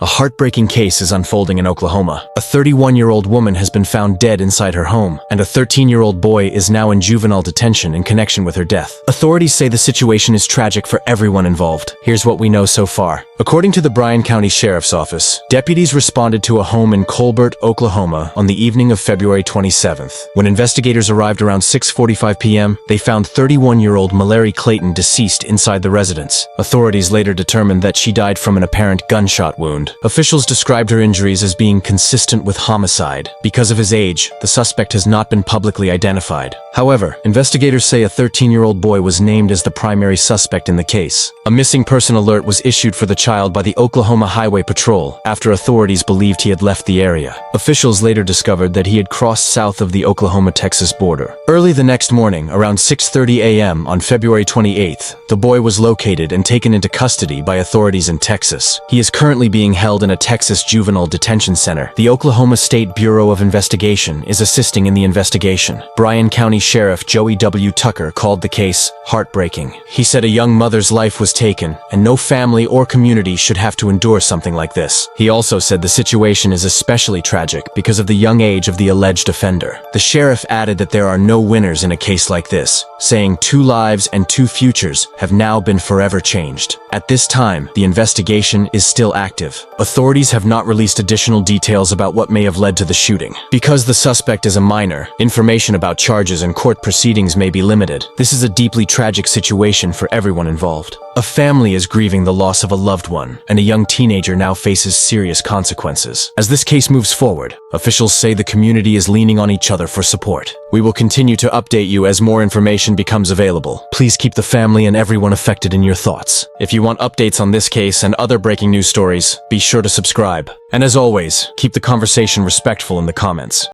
A heartbreaking case is unfolding in Oklahoma. A 31-year-old woman has been found dead inside her home, and a 13-year-old boy is now in juvenile detention in connection with her death. Authorities say the situation is tragic for everyone involved. Here's what we know so far. According to the Bryan County Sheriff's Office, deputies responded to a home in Colbert, Oklahoma on the evening of February 27th. When investigators arrived around 6:45 p.m., they found 31-year-old Malary Clayton deceased inside the residence. Authorities later determined that she died from an apparent gunshot wound. Officials described her injuries as being consistent with homicide. Because of his age, the suspect has not been publicly identified. However, investigators say a 13-year-old boy was named as the primary suspect in the case. A missing person alert was issued for the child by the Oklahoma Highway Patrol after authorities believed he had left the area. Officials later discovered that he had crossed south of the Oklahoma-Texas border. Early the next morning, around 6:30 a.m. on February 28th, the boy was located and taken into custody by authorities in Texas. He is currently being held in a Texas juvenile detention center. The Oklahoma State Bureau of Investigation is assisting in the investigation. Bryan County Sheriff Joey W. Tucker called the case heartbreaking. He said a young mother's life was taken, and no family or community should have to endure something like this. He also said the situation is especially tragic because of the young age of the alleged offender. The sheriff added that there are no winners in a case like this, saying 2 lives and 2 futures have now been forever changed. At this time, the investigation is still active. Authorities have not released additional details about what may have led to the shooting. Because the suspect is a minor, information about charges and court proceedings may be limited. This is a deeply tragic situation for everyone involved. A family is grieving the loss of a loved one, and a young teenager now faces serious consequences. As this case moves forward, officials say the community is leaning on each other for support. We will continue to update you as more information becomes available. Please keep the family and everyone affected in your thoughts. If you want updates on this case and other breaking news stories, be sure to subscribe. And as always, keep the conversation respectful in the comments.